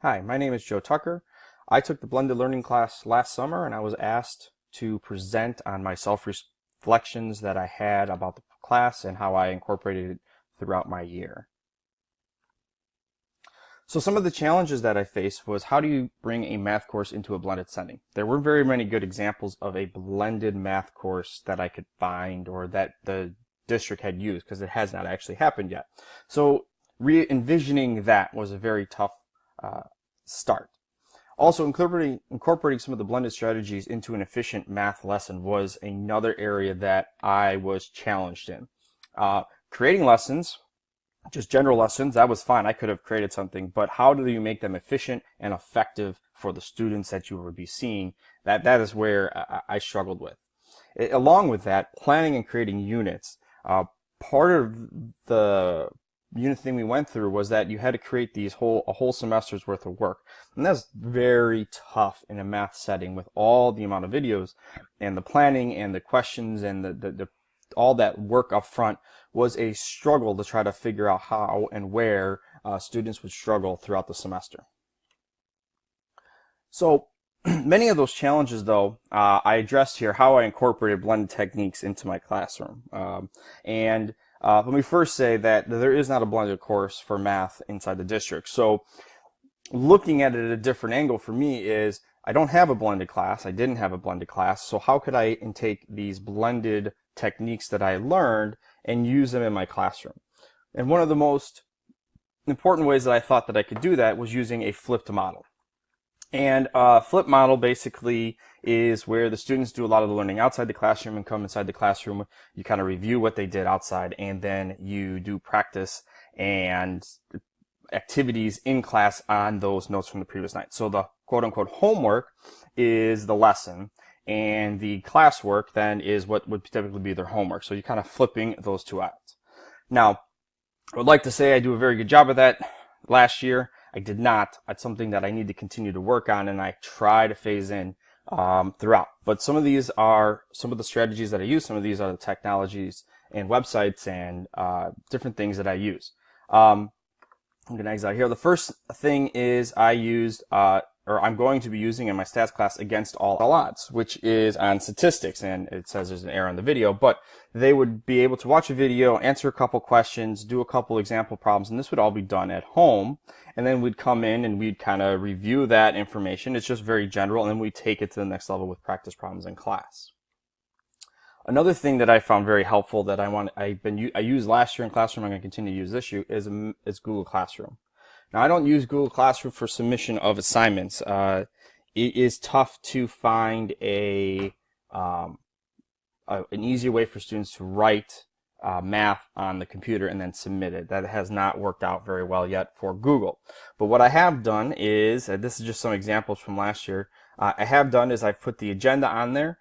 Hi, my name is Joe Tucker. I took the blended learning class last summer and I was asked to present on my self-reflections that I had about the class and how I incorporated it throughout my year. So some of the challenges that I faced was how do you bring a math course into a blended setting? There weren't very many good examples of a blended math course that I could find or that the district had used because it has not actually happened yet. So re-envisioning that was a very tough start. Also, incorporating some of the blended strategies into an efficient math lesson was another area that I was challenged in. Creating lessons, just general lessons, that was fine. I could have created something, but how do you make them efficient and effective for the students that you would be seeing? That is where I struggled with. Along with that, planning and creating units. Part of the unit thing we went through was that you had to create a whole semester's worth of work, and that's very tough in a math setting with all the amount of videos and the planning and the questions and the all that work up front was a struggle to try to figure out how and where students would struggle throughout the semester. So many of those challenges, though, I addressed here how I incorporated blended techniques into my classroom. Let me first say that there is not a blended course for math inside the district. So looking at it at a different angle for me is I don't have a blended class. I didn't have a blended class. So how could I take these blended techniques that I learned and use them in my classroom? And one of the most important ways that I thought that I could do that was using a flipped model. And flip model basically is where the students do a lot of the learning outside the classroom and come inside the classroom. You kind of review what they did outside, and then you do practice and activities in class on those notes from the previous night. So the quote-unquote homework is the lesson, and the classwork then is what would typically be their homework. So you're kind of flipping those two out. Now, I would like to say I do a very good job of that. Last year, I did not. It's something that I need to continue to work on, and I try to phase in throughout. But some of these are some of the strategies that I use. Some of these are the technologies and websites and different things that I use. I'm going to exit out here. The first thing is I used, or I'm going to be using in my stats class Against All Odds, which is on statistics, and it says there's an error in the video, but they would be able to watch a video, answer a couple questions, do a couple example problems, and this would all be done at home. And then we'd come in and we'd kind of review that information. It's just very general, and then we take it to the next level with practice problems in class. Another thing that I found very helpful that I used last year in Classroom, I'm going to continue to use this year, is Google Classroom. Now, I don't use Google Classroom for submission of assignments. It is tough to find an easier way for students to write math on the computer and then submit it. That has not worked out very well yet for Google. But what I have done is, this is just some examples from last year, I've put the agenda on there.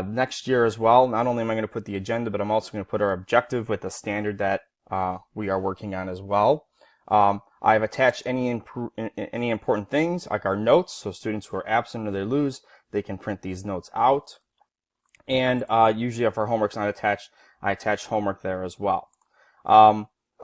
Next year as well, not only am I going to put the agenda, but I'm also going to put our objective with the standard that we are working on as well. I've attached any important things, like our notes, so students who are absent or they lose, they can print these notes out. And usually if our homework's not attached, I attach homework there as well.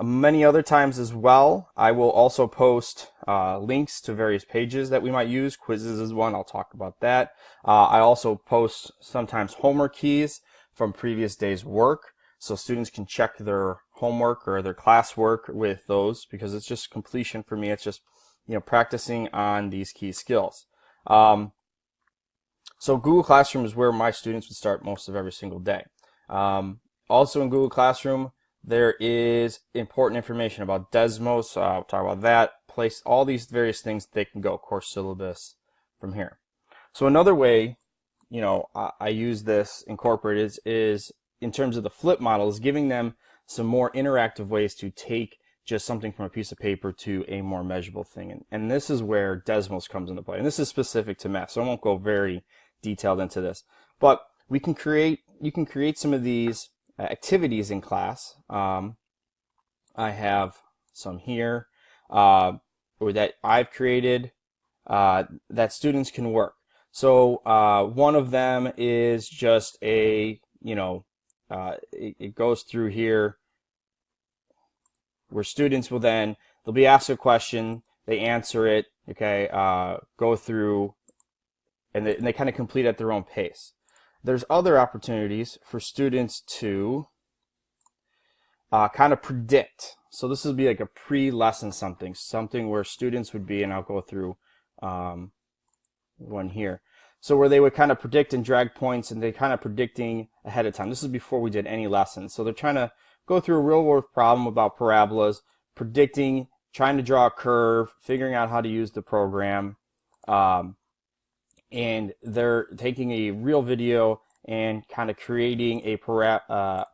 Many other times as well, I will also post links to various pages that we might use. Quizzes is one, I'll talk about that. I also post sometimes homework keys from previous days' work, so students can check their homework or their classwork with those, because it's just completion for me. It's just, practicing on these key skills. So Google Classroom is where my students would start most of every single day. Also in Google Classroom, there is important information about Desmos. I'll talk about that. Place all these various things they can go, course syllabus from here. So another way, I use this incorporated is in terms of the flip model, is giving them some more interactive ways to take just something from a piece of paper to a more measurable thing. And this is where Desmos comes into play. And this is specific to math, so I won't go very detailed into this. But you can create some of these activities in class. I have some here or that I've created that students can work. So one of them is just it goes through here where students will they'll be asked a question, they answer it, okay, go through, and they kind of complete at their own pace. There's other opportunities for students to kind of predict. So this would be like a pre-lesson something where students would be, and I'll go through one here. So where they would kind of predict and drag points, and they're kind of predicting ahead of time. This is before we did any lessons. So they're trying to go through a real world problem about parabolas, predicting, trying to draw a curve, figuring out how to use the program, and they're taking a real video and kind of creating a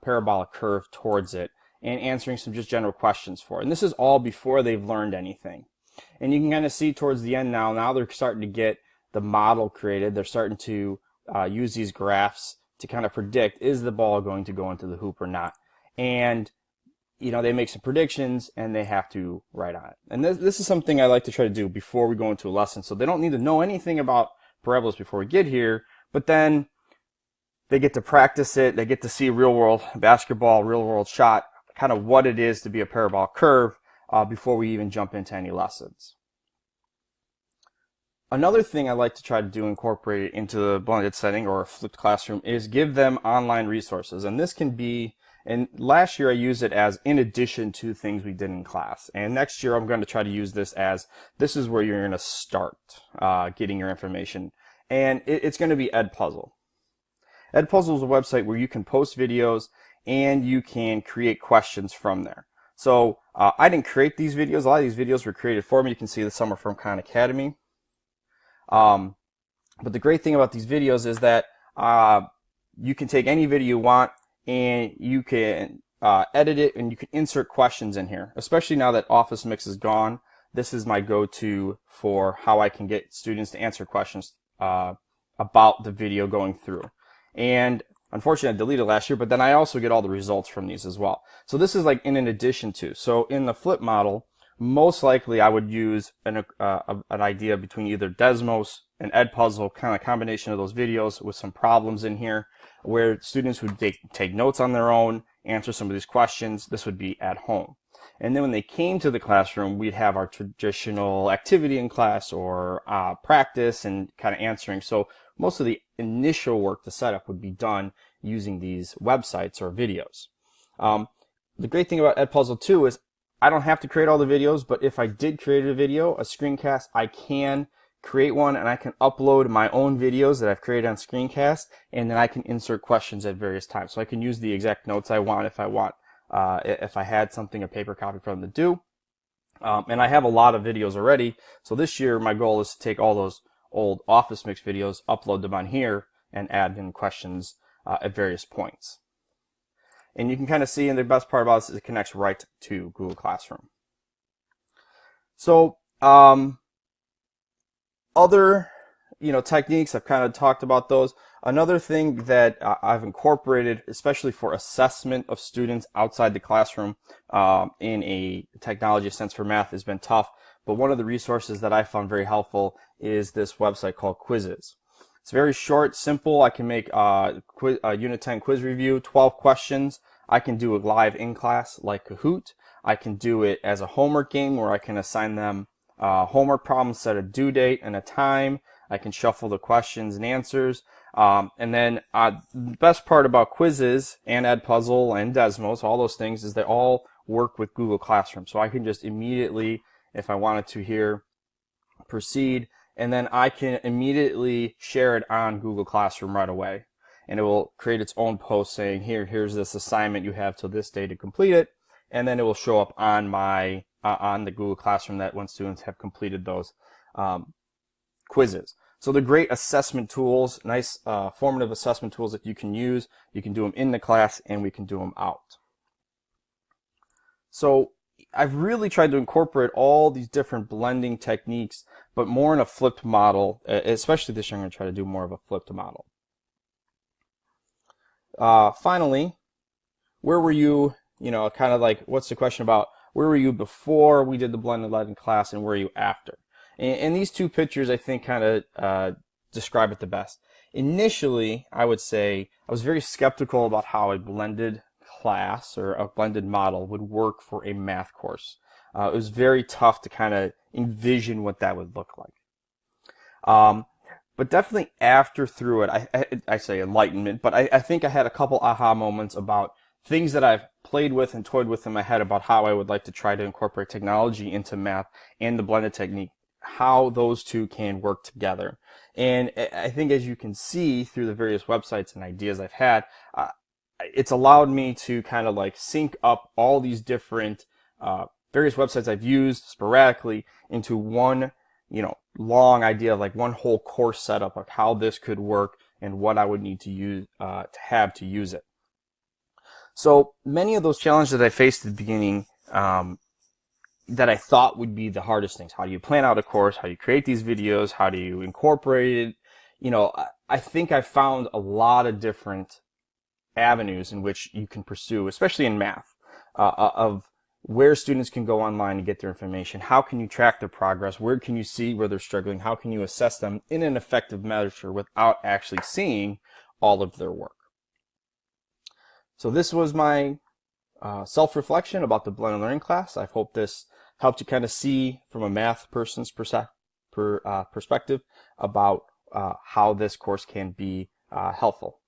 parabolic curve towards it and answering some just general questions for it. And this is all before they've learned anything. And you can kind of see towards the end now they're starting to get the model created. They're starting to use these graphs to kind of predict, is the ball going to go into the hoop or not? And you know, they make some predictions and they have to write on it. And this is something I like to try to do before we go into a lesson. So they don't need to know anything about parabolas before we get here, but then they get to practice it. They get to see real world basketball, real world shot, kind of what it is to be a parabolic curve before we even jump into any lessons. Another thing I like to try to do, incorporate it into the blended setting or a flipped classroom, is give them online resources. And this can be, and last year I used it as in addition to things we did in class. And next year I'm going to try to use this as, this is where you're going to start getting your information. And it's going to be Edpuzzle. Edpuzzle is a website where you can post videos and you can create questions from there. So I didn't create these videos. A lot of these videos were created for me. You can see that some are from Khan Academy. But the great thing about these videos is that you can take any video you want and you can edit it and you can insert questions in here. Especially now that Office Mix is gone, this is my go-to for how I can get students to answer questions about the video going through. And unfortunately I deleted it last year, but then I also get all the results from these as well. So this is like in addition to. So in the flip model, most likely I would use an idea between either Desmos and Edpuzzle, kind of a combination of those videos with some problems in here where students would take notes on their own, answer some of these questions. This would be at home. And then when they came to the classroom, we'd have our traditional activity in class or practice and kind of answering. So most of the initial work, the setup, would be done using these websites or videos. The great thing about Edpuzzle too is I don't have to create all the videos, but if I did create a video, a screencast, I can create one and I can upload my own videos that I've created on screencast, and then I can insert questions at various times. So I can use the exact notes I want if I had something, a paper copy for them to do. And I have a lot of videos already. So this year my goal is to take all those old Office Mix videos, upload them on here, and add in questions at various points. And you can kind of see, and the best part about this is it connects right to Google Classroom. So other techniques, I've kind of talked about those. Another thing that I've incorporated, especially for assessment of students outside the classroom in a technology sense for math, has been tough. But one of the resources that I found very helpful is this website called Quizizz. It's very short, simple. I can make a Unit 10 quiz review, 12 questions. I can do it live in class like Kahoot. I can do it as a homework game where I can assign them homework problems, set a due date and a time. I can shuffle the questions and answers. And then the best part about Quizizz and Edpuzzle and Desmos, all those things, is they all work with Google Classroom. So I can just immediately, if I wanted to here, proceed, and then I can immediately share it on Google Classroom right away. And it will create its own post saying, here's this assignment you have till this day to complete it. And then it will show up on my on the Google Classroom that when students have completed those quizzes. So they're great assessment tools, nice formative assessment tools that you can use. You can do them in the class and we can do them out. So I've really tried to incorporate all these different blending techniques, but more in a flipped model. Especially this year, I'm going to try to do more of a flipped model. Finally, where were you, kind of like, what's the question about where were you before we did the blended learning class and where are you after? And these two pictures, I think, kind of describe it the best. Initially, I would say I was very skeptical about how a blended class or a blended model would work for a math course. it was very tough to kind of envision what that would look like. But definitely after through it, I say enlightenment, but I think I had a couple aha moments about things that I've played with and toyed with in my head about how I would like to try to incorporate technology into math and the blended technique, how those two can work together. And I think, as you can see through the various websites and ideas I've had, it's allowed me to kind of like sync up all these different various websites I've used sporadically into one, long idea of like one whole course setup of how this could work and what I would need to use to use it. So many of those challenges that I faced at the beginning that I thought would be the hardest things. How do you plan out a course? How do you create these videos? How do you incorporate it? I think I found a lot of different avenues in which you can pursue, especially in math, of where students can go online to get their information. How can you track their progress? Where can you see where they're struggling? How can you assess them in an effective measure without actually seeing all of their work? So this was my self-reflection about the blended learning class. I hope this helped you kind of see from a math person's perspective about how this course can be helpful.